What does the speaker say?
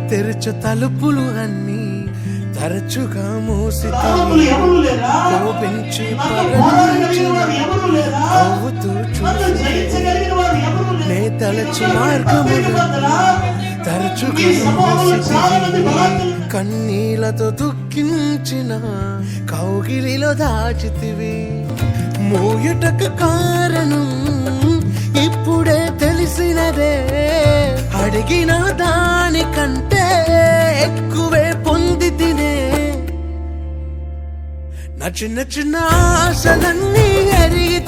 తెరచు తలుపులు అన్నీ తరచుగా మూసి కోపించి నవ్వుతూ చూసి నే తలచు మార్గములు తరచుగా మూసి కన్నీళ్లతో దుఃఖించిన కౌగిలిలో దాచితివి. మూయుటకు కారణం ఇప్పుడే తెలిసినదే, అడిగిన దానికంటే ఎక్కువే పొంది తినే. నా చిన్న చిన్న ఆశలన్నీ ఎరిగి